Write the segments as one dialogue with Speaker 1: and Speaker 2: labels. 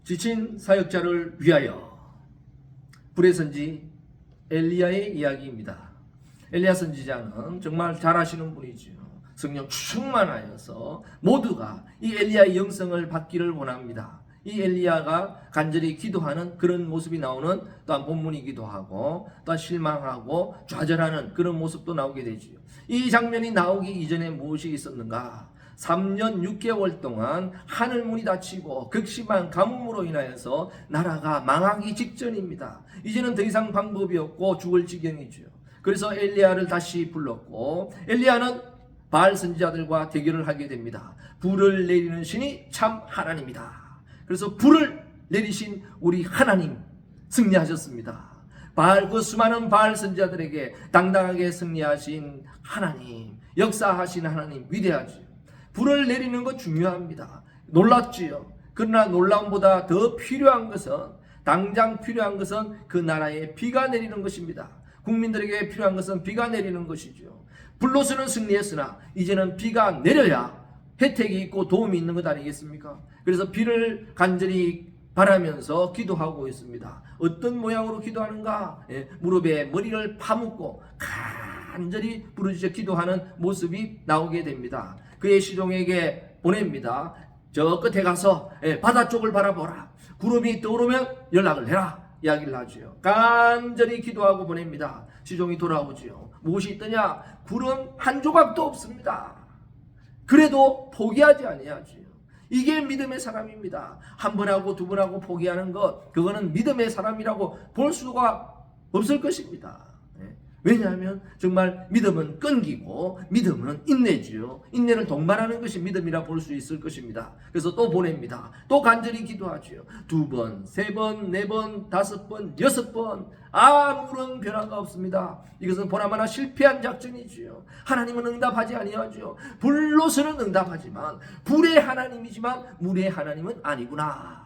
Speaker 1: 지친 사역자를 위하여. 불의 선지 엘리야의 이야기입니다. 엘리야 선지자는 정말 잘하시는 분이지요. 성령 충만하여서 모두가 이 엘리야의 영성을 받기를 원합니다. 이 엘리야가 간절히 기도하는 그런 모습이 나오는 또한 본문이기도 하고, 또한 실망하고 좌절하는 그런 모습도 나오게 되지요. 이 장면이 나오기 이전에 무엇이 있었는가? 3년 6개월 동안 하늘문이 닫히고 극심한 가뭄으로 인하여서 나라가 망하기 직전입니다. 이제는 더 이상 방법이 없고 죽을 지경이죠. 그래서 엘리야를 다시 불렀고, 엘리야는 바알 선지자들과 대결을 하게 됩니다. 불을 내리는 신이 참 하나님이다. 그래서 불을 내리신 우리 하나님 승리하셨습니다. 그 수많은 바알 선지자들에게 당당하게 승리하신 하나님, 역사하신 하나님 위대하죠. 불을 내리는 것 중요합니다. 놀랍지요. 그러나 놀라움보다 더 필요한 것은, 당장 필요한 것은 그 나라에 비가 내리는 것입니다. 국민들에게 필요한 것은 비가 내리는 것이죠. 불로서는 승리했으나 이제는 비가 내려야 혜택이 있고 도움이 있는 것 아니겠습니까? 그래서 비를 간절히 바라면서 기도하고 있습니다. 어떤 모양으로 기도하는가? 무릎에 머리를 파묻고 간절히 부르짖어 기도하는 모습이 나오게 됩니다. 그의 시종에게 보냅니다. 저 끝에 가서 바다 쪽을 바라보라. 구름이 떠오르면 연락을 해라. 이야기를 하죠. 간절히 기도하고 보냅니다. 시종이 돌아오지요. 무엇이 있더냐? 구름 한 조각도 없습니다. 그래도 포기하지 아니하지요. 이게 믿음의 사람입니다. 한 번 하고 두 번 하고 포기하는 것, 그거는 믿음의 사람이라고 볼 수가 없을 것입니다. 왜냐하면 정말 믿음은 끈기고 믿음은 인내지요. 인내를 동반하는 것이 믿음이라 볼 수 있을 것입니다. 그래서 또 보냅니다. 또 간절히 기도하지요. 2번, 3번, 4번, 5번, 6번 아무런 변화가 없습니다. 이것은 보나마나 실패한 작전이지요. 하나님은 응답하지 아니하죠. 불로서는 응답하지만 불의 하나님이지만 물의 하나님은 아니구나.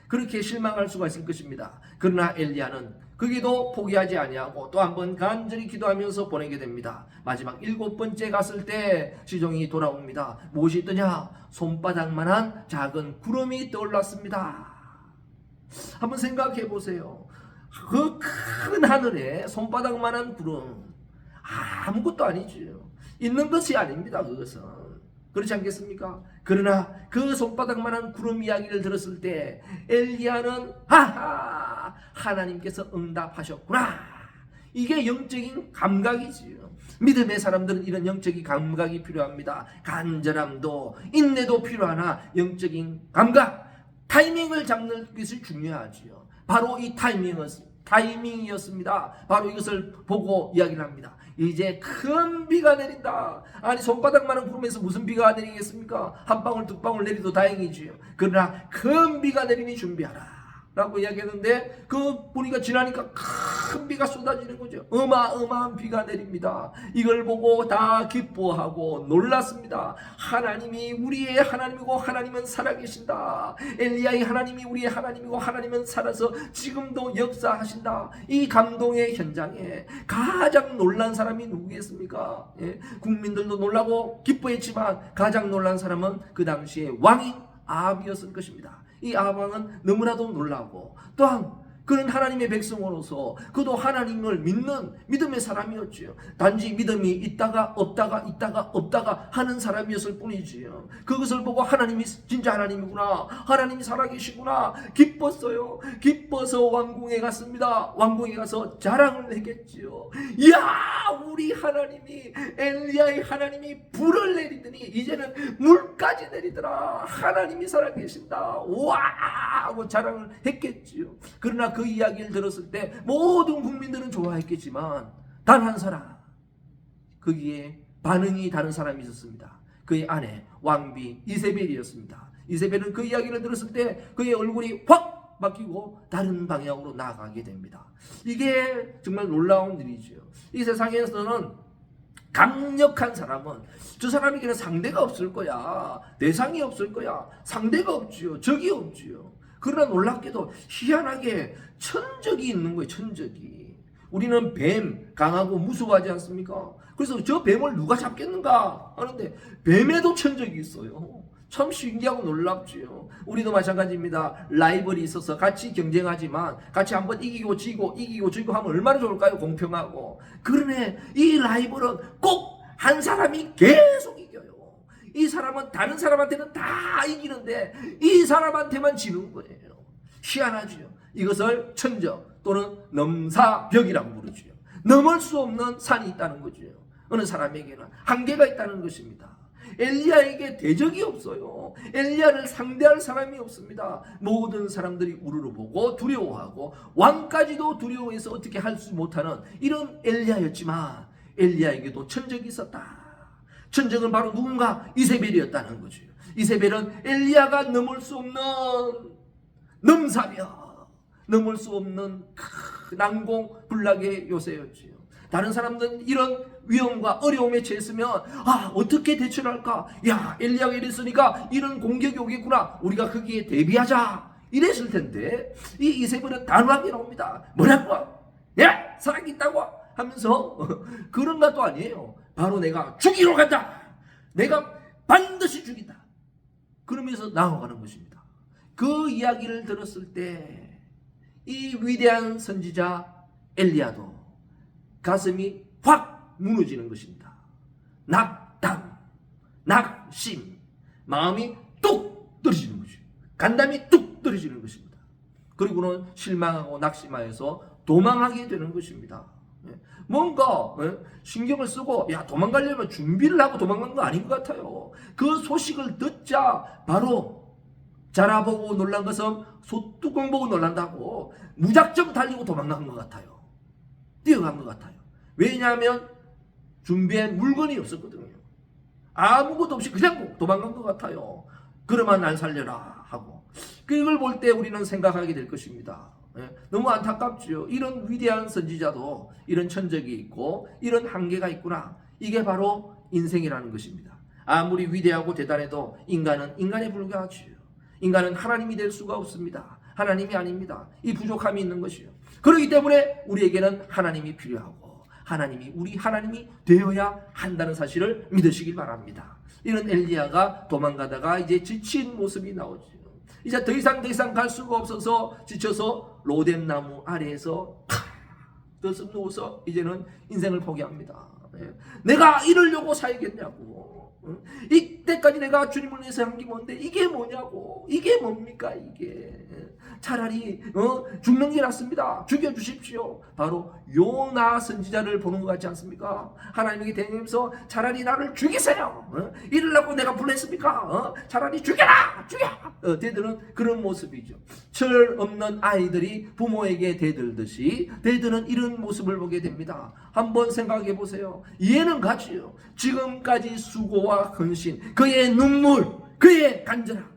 Speaker 1: 그렇게 실망할 수가 있을 것입니다. 그러나 엘리야는 거기도 포기하지 아니하고 또 한 번 간절히 기도하면서 보내게 됩니다. 마지막 7번째 갔을 때 시종이 돌아옵니다. 무엇이 있더냐? 손바닥만한 작은 구름이 떠올랐습니다. 한번 생각해 보세요. 그 큰 하늘에 손바닥만한 구름, 아무것도 아니죠. 있는 것이 아닙니다. 그것은 그렇지 않겠습니까? 그러나 그 손바닥만한 구름 이야기를 들었을 때 엘리야는 하하, 하나님께서 응답하셨구나. 이게 영적인 감각이지요. 믿음의 사람들은 이런 영적인 감각이 필요합니다. 간절함도 인내도 필요하나 영적인 감각, 타이밍을 잡는 것이 중요하지요. 바로 이 타이밍이었습니다. 바로 이것을 보고 이야기를 합니다. 이제 큰 비가 내린다. 아니 손바닥만한 구름에서 무슨 비가 내리겠습니까? 한 방울 두 방울 내리도 다행이지요. 그러나 큰 비가 내리니 준비하라 라고 이야기했는데 그 보니까 지나니까 큰 비가 쏟아지는 거죠. 어마어마한 비가 내립니다. 이걸 보고 다 기뻐하고 놀랐습니다. 하나님이 우리의 하나님이고 하나님은 살아계신다. 엘리야의 하나님이 우리의 하나님이고 하나님은 살아서 지금도 역사하신다. 이 감동의 현장에 가장 놀란 사람이 누구겠습니까? 국민들도 놀라고 기뻐했지만 가장 놀란 사람은 그 당시에 왕인 아합이었을 것입니다. 이 아합왕은 너무나도 놀라고 또한 그는 하나님의 백성으로서 그도 하나님을 믿는 믿음의 사람이었지요. 단지 믿음이 있다가 없다가 하는 사람이었을 뿐이지요. 그것을 보고 하나님이 진짜 하나님이구나, 하나님이 살아계시구나 기뻤어요. 기뻐서 왕궁에 갔습니다. 왕궁에 가서 자랑을 했겠지요. 이야, 우리 하나님이, 엘리야의 하나님이 불을 내리더니 이제는 물까지 내리더라. 하나님이 살아계신다. 와 하고 자랑을 했겠지요. 그러나 그 이야기를 들었을 때 모든 국민들은 좋아했겠지만 단 한 사람, 거기에 반응이 다른 사람이 있었습니다. 그의 아내 왕비 이세벨이었습니다. 이세벨은 그 이야기를 들었을 때 그의 얼굴이 확 바뀌고 다른 방향으로 나아가게 됩니다. 이게 정말 놀라운 일이죠. 이 세상에서는 강력한 사람은 저 사람에게는 상대가 없을 거야. 대상이 없을 거야. 상대가 없지요. 적이 없지요. 그러나 놀랍게도 희한하게 천적이 있는 거예요. 천적이. 우리는 뱀 강하고 무서워하지 않습니까? 그래서 저 뱀을 누가 잡겠는가 하는데 뱀에도 천적이 있어요. 참 신기하고 놀랍지요. 우리도 마찬가지입니다. 라이벌이 있어서 같이 경쟁하지만 같이 한번 이기고 지고 하면 얼마나 좋을까요? 공평하고. 그러네 이 라이벌은 꼭 한 사람이 계속 이겨요. 이 사람은 다른 사람한테는 다 이기는데 이 사람한테만 지는 거예요. 희한하지요. 이것을 천적 또는 넘사벽이라고 부르죠. 넘을 수 없는 산이 있다는 거죠. 어느 사람에게는 한계가 있다는 것입니다. 엘리야에게 대적이 없어요. 엘리야를 상대할 사람이 없습니다. 모든 사람들이 우르르보고 두려워하고 왕까지도 두려워해서 어떻게 할 수 못하는 이런 엘리야였지만 엘리야에게도 천적이 있었다. 천적은 바로 누군가? 이세벨이었다는 거죠. 이세벨은 엘리야가 넘을 수 없는 넘사벽, 넘을 수 없는 난공불락의 요새였지요. 다른 사람들은 이런 위험과 어려움에 처했으면 어떻게 대처를 할까? 야, 엘리야가 이랬으니까 이런 공격이 오겠구나. 우리가 거기에 대비하자. 이랬을 텐데 이 이세벨은 단호하게 나옵니다. 뭐라고? 야, 살아있다고 하면서 그런 것도 아니에요. 바로 내가 죽이러 간다. 내가 반드시 죽인다. 그러면서 나아가는 것입니다. 그 이야기를 들었을 때 이 위대한 선지자 엘리야도 가슴이 확 무너지는 것입니다. 낙담, 낙심, 마음이 뚝 떨어지는 것이죠. 간담이 뚝 떨어지는 것입니다. 그리고는 실망하고 낙심하여서 도망하게 되는 것입니다. 뭔가 신경을 쓰고 도망가려면 준비를 하고 도망간 거 아닌 것 같아요. 그 소식을 듣자 바로 자라보고 놀란 것은 소뚜껑 보고 놀란다고 무작정 달리고 도망간 것 같아요. 뛰어간 것 같아요. 왜냐하면 준비한 물건이 없었거든요. 아무것도 없이 그냥 도망간 것 같아요. 그러면 날 살려라 하고. 그걸 볼 때 우리는 생각하게 될 것입니다. 너무 안타깝죠. 이런 위대한 선지자도 이런 천적이 있고 이런 한계가 있구나. 이게 바로 인생이라는 것입니다. 아무리 위대하고 대단해도 인간은 인간에 불과하지요. 인간은 하나님이 될 수가 없습니다. 하나님이 아닙니다. 이 부족함이 있는 것이요. 그렇기 때문에 우리에게는 하나님이 필요하고 우리 하나님이 되어야 한다는 사실을 믿으시길 바랍니다. 이런 엘리야가 도망가다가 이제 지친 모습이 나오죠. 이제 더 이상 갈 수가 없어서 지쳐서 로뎀나무 아래에서 떠서 누워서 이제는 인생을 포기합니다. 내가 이러려고 살겠냐고. 이때까지 내가 주님을 위해서 한 게 뭔데 이게 뭐냐고. 이게 뭡니까 이게. 차라리 죽는 게 낫습니다. 죽여주십시오. 바로 요나 선지자를 보는 것 같지 않습니까? 하나님에게 대면서 차라리 나를 죽이세요. 이러려고 내가 불렀습니까? 차라리 죽여. 대들은 그런 모습이죠. 철 없는 아이들이 부모에게 대들듯이 대들은 이런 모습을 보게 됩니다. 한번 생각해 보세요. 이해는 가지요. 지금까지 수고와 헌신, 그의 눈물, 그의 간절함.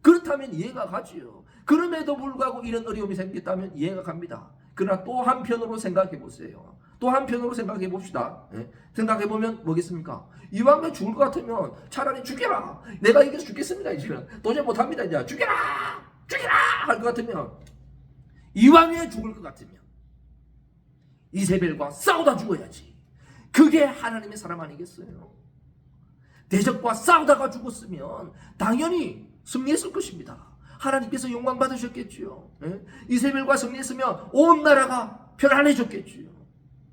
Speaker 1: 그렇다면 이해가 가지요. 그럼에도 불구하고 이런 어려움이 생겼다면 이해가 갑니다. 그러나 또 한편으로 생각해 보세요. 또 한편으로 생각해 봅시다. 생각해 보면 뭐겠습니까? 이왕에 죽을 것 같으면 차라리 죽여라. 내가 이겨서 죽겠습니다. 이제는 도저히 못합니다. 이제 죽여라 할 것 같으면, 이왕에 죽을 것 같으면 이세벨과 싸우다 죽어야지. 그게 하나님의 사람 아니겠어요? 대적과 싸우다가 죽었으면 당연히 승리했을 것입니다. 하나님께서 영광 받으셨겠지요. 이세벨과 승리했으면 온 나라가 편안해졌겠지요.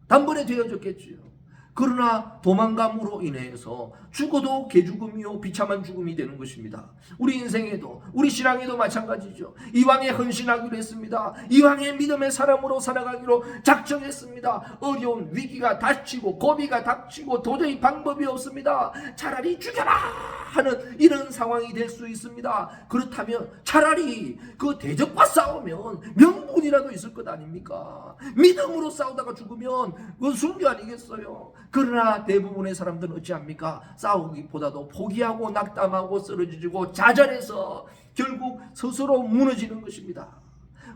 Speaker 1: 단번에 되어졌겠지요. 그러나 도망감으로 인해서 죽어도 개죽음이요 비참한 죽음이 되는 것입니다. 우리 인생에도, 우리 신앙에도 마찬가지죠. 이왕에 헌신하기로 했습니다. 이왕에 믿음의 사람으로 살아가기로 작정했습니다. 어려운 위기가 닥치고 고비가 닥치고 도저히 방법이 없습니다. 차라리 죽여라 하는 이런 상황이 될 수 있습니다. 그렇다면 차라리 그 대적과 싸우면 명분이라도 있을 것 아닙니까? 믿음으로 싸우다가 죽으면 그건 순교 아니겠어요? 그러나 대부분의 사람들은 어찌합니까? 싸우기보다도 포기하고 낙담하고 쓰러지고 좌절해서 결국 스스로 무너지는 것입니다.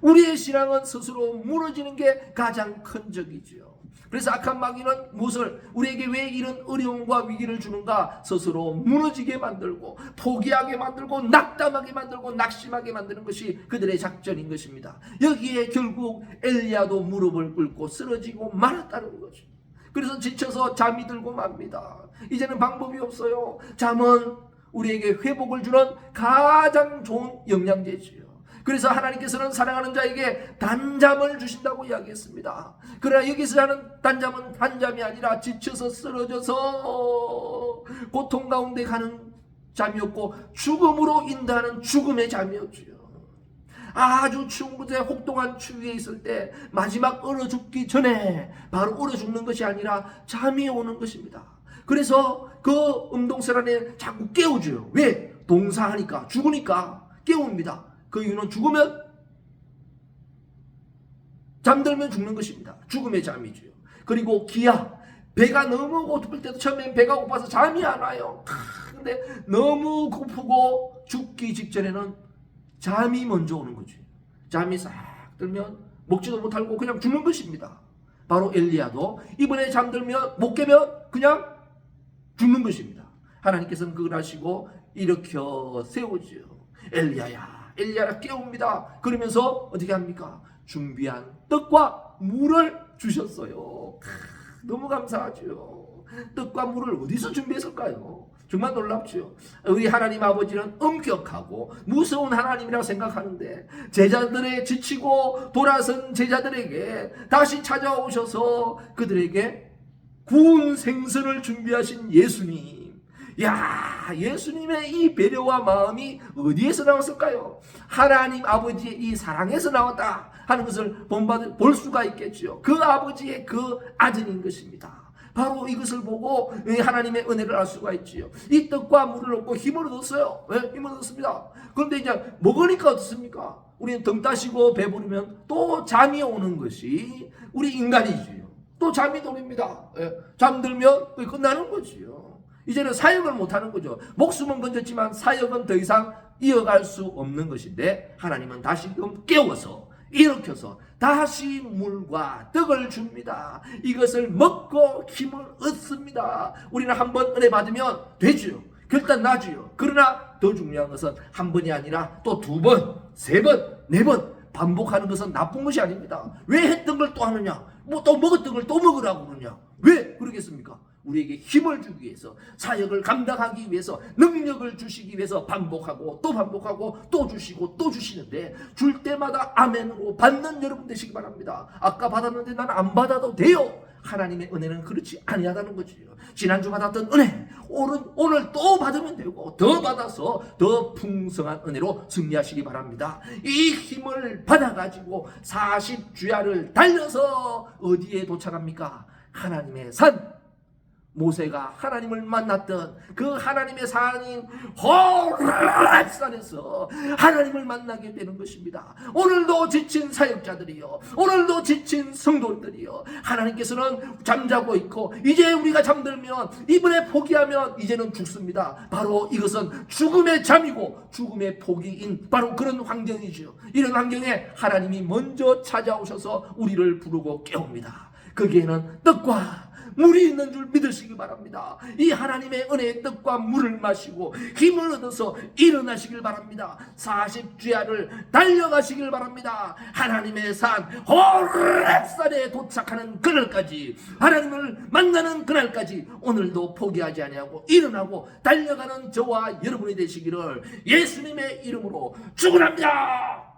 Speaker 1: 우리의 신앙은 스스로 무너지는 게 가장 큰 적이죠. 그래서 악한 마귀는 무엇을, 우리에게 왜 이런 어려움과 위기를 주는가? 스스로 무너지게 만들고 포기하게 만들고 낙담하게 만들고 낙심하게 만드는 것이 그들의 작전인 것입니다. 여기에 결국 엘리야도 무릎을 꿇고 쓰러지고 말았다는 거죠. 그래서 지쳐서 잠이 들고 맙니다. 이제는 방법이 없어요. 잠은 우리에게 회복을 주는 가장 좋은 영양제지요. 그래서 하나님께서는 사랑하는 자에게 단잠을 주신다고 이야기했습니다. 그러나 여기서 하는 단잠은 단잠이 아니라 지쳐서 쓰러져서 고통 가운데 가는 잠이었고 죽음으로 인도하는 죽음의 잠이었지요. 아주 추운 곳에 혹독한 추위에 있을 때 마지막 얼어 죽기 전에 바로 얼어 죽는 것이 아니라 잠이 오는 것입니다. 그래서 그 음동설 안에 자꾸 깨우죠. 왜? 동사하니까, 죽으니까 깨웁니다. 그 이유는 죽으면, 잠들면 죽는 것입니다. 죽음의 잠이죠. 그리고 기야, 배가 너무 고플 때도 처음엔 배가 고파서 잠이 안 와요. 근데 너무 고프고 죽기 직전에는 잠이 먼저 오는 거죠. 잠이 싹 들면 먹지도 못하고 그냥 죽는 것입니다. 바로 엘리야도 이번에 잠들면 못 깨면 그냥 죽는 것입니다. 하나님께서는 그걸 하시고 일으켜 세우지요. 엘리야라 깨웁니다. 그러면서 어떻게 합니까? 준비한 떡과 물을 주셨어요. 너무 감사하죠. 떡과 물을 어디서 준비했을까요? 정말 놀랍죠. 우리 하나님 아버지는 엄격하고 무서운 하나님이라고 생각하는데 제자들의 지치고 돌아선 제자들에게 다시 찾아오셔서 그들에게 구운 생선을 준비하신 예수님. 야, 예수님의 이 배려와 마음이 어디에서 나왔을까요? 하나님 아버지의 이 사랑에서 나왔다 하는 것을 볼 수가 있겠죠. 그 아버지의 그 아들인 것입니다. 바로 이것을 보고 하나님의 은혜를 알 수가 있지요. 이 떡과 물을 얻고 힘을 얻었어요. 왜? 힘을 얻었습니다. 그런데 이제 먹으니까 어떻습니까? 우리는 등 따시고 배부르면 또 잠이 오는 것이 우리 인간이지요. 또 잠이 돌립니다. 잠들면 끝나는 거지요. 이제는 사역을 못하는 거죠. 목숨은 건졌지만 사역은 더 이상 이어갈 수 없는 것인데 하나님은 다시금 깨워서 일으켜서 다시 물과 떡을 줍니다. 이것을 먹고 힘을 얻습니다. 우리는 한 번 은혜 받으면 되죠. 결단 나죠. 그러나 더 중요한 것은 한 번이 아니라 또 두 번, 세 번, 네 번 반복하는 것은 나쁜 것이 아닙니다. 왜 했던 걸 또 하느냐? 뭐 또 먹었던 걸 또 먹으라고 그러냐? 왜 그러겠습니까? 우리에게 힘을 주기 위해서, 사역을 감당하기 위해서, 능력을 주시기 위해서 반복하고 또 주시고 또 주시는데 줄 때마다 아멘으로 받는 여러분 되시기 바랍니다. 아까 받았는데 난 안 받아도 돼요. 하나님의 은혜는 그렇지 아니하다는 거지요. 지난주 받았던 은혜 오늘 또 받으면 되고 더 받아서 더 풍성한 은혜로 승리하시기 바랍니다. 이 힘을 받아가지고 40주야를 달려서 어디에 도착합니까? 하나님의 산, 모세가 하나님을 만났던 그 하나님의 산인 호렙산에서 하나님을 만나게 되는 것입니다. 오늘도 지친 사역자들이요, 오늘도 지친 성도들이요, 하나님께서는 잠자고 있고 이제 우리가 잠들면, 이번에 포기하면 이제는 죽습니다. 바로 이것은 죽음의 잠이고 죽음의 포기인 바로 그런 환경이죠. 이런 환경에 하나님이 먼저 찾아오셔서 우리를 부르고 깨웁니다. 거기에는 떡과 물이 있는 줄 믿으시기 바랍니다. 이 하나님의 은혜의 떡과 물을 마시고 힘을 얻어서 일어나시길 바랍니다. 40주야를 달려가시길 바랍니다. 하나님의 산 호렙산에 도착하는 그날까지, 하나님을 만나는 그날까지 오늘도 포기하지 아니하고 일어나고 달려가는 저와 여러분이 되시기를 예수님의 이름으로 축원합니다.